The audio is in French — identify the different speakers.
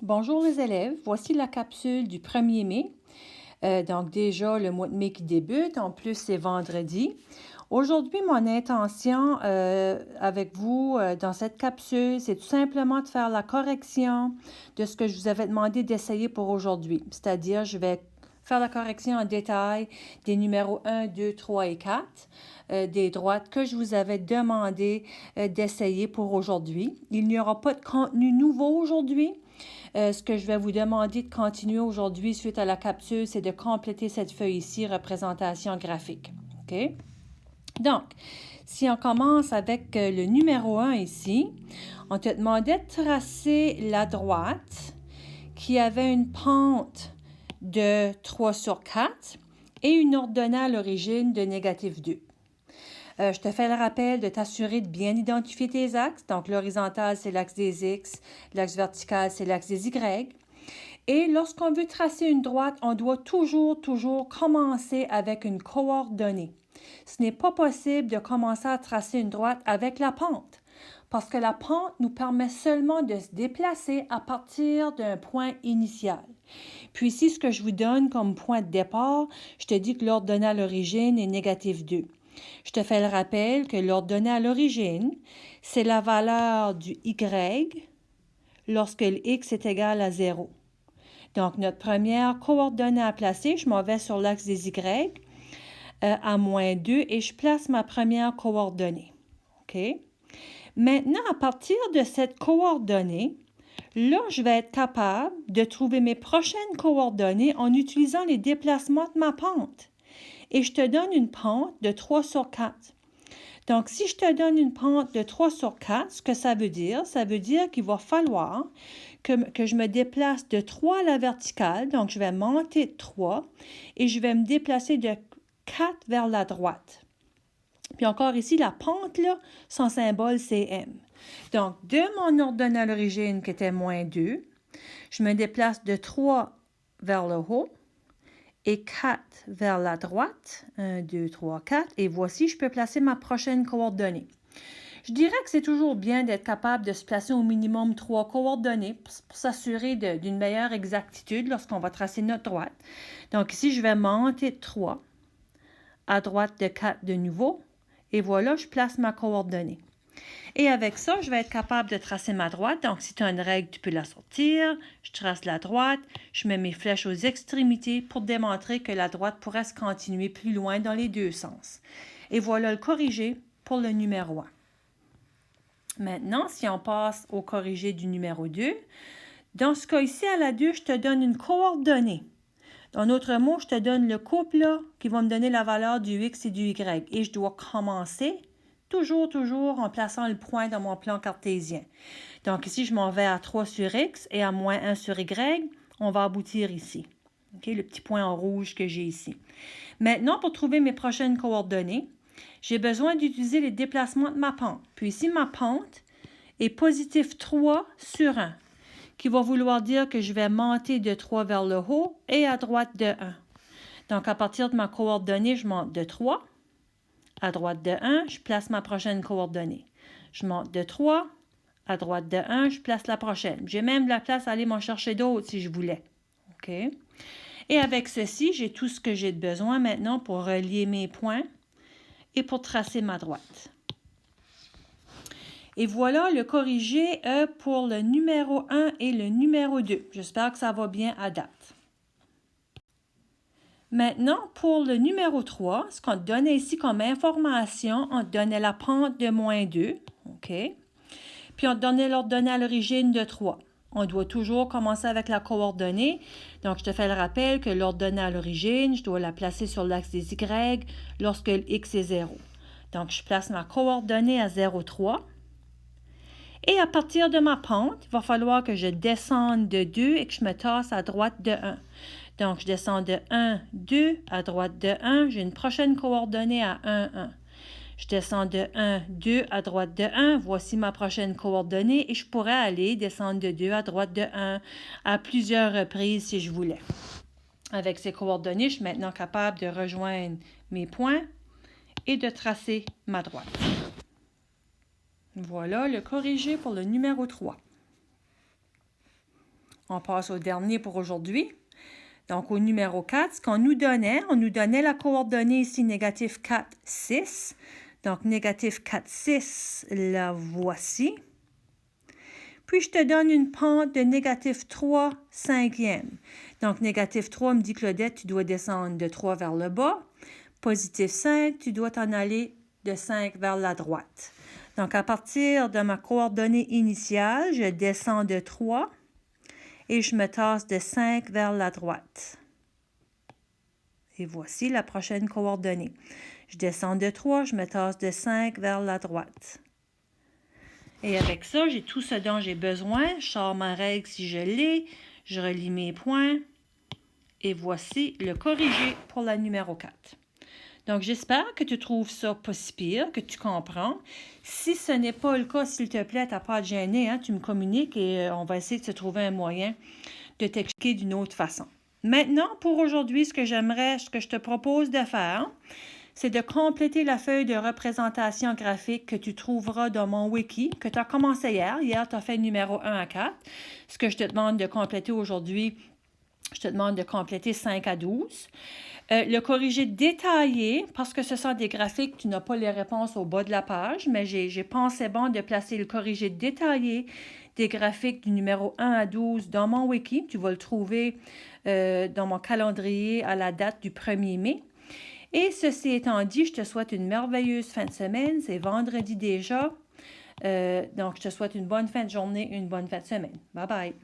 Speaker 1: Bonjour les élèves, voici la capsule du 1er mai. Donc déjà le mois de mai qui débute, en plus c'est vendredi. Aujourd'hui, mon intention avec vous dans cette capsule, c'est tout simplement de faire la correction de ce que je vous avais demandé d'essayer pour aujourd'hui. C'est-à-dire, je vais faire la correction en détail des numéros 1, 2, 3 et 4, des droites que je vous avais demandé d'essayer pour aujourd'hui. Il n'y aura pas de contenu nouveau aujourd'hui. Ce que je vais vous demander de continuer aujourd'hui suite à la capsule, c'est de compléter cette feuille ici, représentation graphique. OK? Donc, si on commence avec le numéro 1 ici, on te demandait de tracer la droite qui avait une pente de 3 sur 4 et une ordonnée à l'origine de négatif 2. Je te fais le rappel de t'assurer de bien identifier tes axes. Donc, l'horizontal, c'est l'axe des X. L'axe vertical, c'est l'axe des Y. Et lorsqu'on veut tracer une droite, on doit toujours commencer avec une coordonnée. Ce n'est pas possible de commencer à tracer une droite avec la pente, parce que la pente nous permet seulement de se déplacer à partir d'un point initial. Puis ici, ce que je vous donne comme point de départ, je te dis que l'ordonnée à l'origine est négatif 2. Je te fais le rappel que l'ordonnée à l'origine, c'est la valeur du Y lorsque le X est égal à 0. Donc, notre première coordonnée à placer, je m'en vais sur l'axe des Y à moins 2 et je place ma première coordonnée. OK? Maintenant, à partir de cette coordonnée, là, je vais être capable de trouver mes prochaines coordonnées en utilisant les déplacements de ma pente. Et je te donne une pente de 3 sur 4. Donc, si je te donne une pente de 3 sur 4, ce que ça veut dire qu'il va falloir que je me déplace de 3 à la verticale. Donc, je vais monter de 3 et je vais me déplacer de 4 vers la droite. Puis encore ici, la pente, là, son symbole, c'est M. Donc, de mon ordonnée à l'origine qui était moins 2, je me déplace de 3 vers le haut et 4 vers la droite. 1, 2, 3, 4. Et voici, je peux placer ma prochaine coordonnée. Je dirais que c'est toujours bien d'être capable de se placer au minimum 3 coordonnées pour s'assurer d'une meilleure exactitude lorsqu'on va tracer notre droite. Donc ici, je vais monter de 3, à droite de 4 de nouveau, et voilà, je place ma coordonnée. Et avec ça, je vais être capable de tracer ma droite. Donc, si tu as une règle, tu peux la sortir. Je trace la droite. Je mets mes flèches aux extrémités pour démontrer que la droite pourrait se continuer plus loin dans les deux sens. Et voilà le corrigé pour le numéro 1. Maintenant, si on passe au corrigé du numéro 2, dans ce cas ici, à la 2, je te donne une coordonnée. En autre mot, je te donne le couple là, qui va me donner la valeur du X et du Y. Et je dois commencer toujours en plaçant le point dans mon plan cartésien. Donc ici, je m'en vais à 3 sur X et à moins 1 sur Y. On va aboutir ici. Okay, le petit point en rouge que j'ai ici. Maintenant, pour trouver mes prochaines coordonnées, j'ai besoin d'utiliser les déplacements de ma pente. Puis ici, ma pente est positif 3 sur 1, qui va vouloir dire que je vais monter de 3 vers le haut et à droite de 1. Donc, à partir de ma coordonnée, je monte de 3. À droite de 1, je place ma prochaine coordonnée. Je monte de 3. À droite de 1, je place la prochaine. J'ai même de la place à aller m'en chercher d'autres si je voulais. OK? Et avec ceci, j'ai tout ce que j'ai de besoin maintenant pour relier mes points et pour tracer ma droite. Et voilà le corrigé pour le numéro 1 et le numéro 2. J'espère que ça va bien à date. Maintenant, pour le numéro 3, ce qu'on te donnait ici comme information, on te donnait la pente de moins 2. OK? Puis on te donnait l'ordonnée à l'origine de 3. On doit toujours commencer avec la coordonnée. Donc, je te fais le rappel que l'ordonnée à l'origine, je dois la placer sur l'axe des Y lorsque le X est 0. Donc, je place ma coordonnée à 0,3. Et à partir de ma pente, il va falloir que je descende de 2 et que je me tasse à droite de 1. Donc, je descends de 1, 2, à droite de 1. J'ai une prochaine coordonnée à 1, 1. Je descends de 1, 2, à droite de 1. Voici ma prochaine coordonnée et je pourrais aller descendre de 2 à droite de 1 à plusieurs reprises si je voulais. Avec ces coordonnées, je suis maintenant capable de rejoindre mes points et de tracer ma droite. Voilà le corrigé pour le numéro 3. On passe au dernier pour aujourd'hui. Donc, au numéro 4, ce qu'on nous donnait, on nous donnait la coordonnée ici, négatif 4, 6. Donc, négatif 4, 6, la voici. Puis, je te donne une pente de négatif 3, 5e. Donc, négatif 3 me dit, Claudette, tu dois descendre de 3 vers le bas. Positif 5, tu dois t'en aller de 5 vers la droite. Donc, à partir de ma coordonnée initiale, je descends de 3 et je me tasse de 5 vers la droite. Et voici la prochaine coordonnée. Je descends de 3, je me tasse de 5 vers la droite. Et avec ça, j'ai tout ce dont j'ai besoin. Je sors ma règle si je l'ai. Je relie mes points. Et voici le corrigé pour la numéro 4. Donc, j'espère que tu trouves ça pas si pire, que tu comprends. Si ce n'est pas le cas, s'il te plaît, tu n'as pas à te gêner, hein, tu me communiques et on va essayer de se trouver un moyen de t'expliquer d'une autre façon. Maintenant, pour aujourd'hui, ce que je te propose de faire, c'est de compléter la feuille de représentation graphique que tu trouveras dans mon wiki, que tu as commencé hier. Hier, tu as fait le numéro 1 à 4. Ce que je te demande de compléter aujourd'hui, je te demande de compléter 5 à 12. Le corrigé détaillé, parce que ce sont des graphiques, tu n'as pas les réponses au bas de la page, mais j'ai pensé bon de placer le corrigé détaillé des graphiques du numéro 1 à 12 dans mon wiki. Tu vas le trouver dans mon calendrier à la date du 1er mai. Et ceci étant dit, je te souhaite une merveilleuse fin de semaine. C'est vendredi déjà. Donc, je te souhaite une bonne fin de journée, une bonne fin de semaine. Bye bye.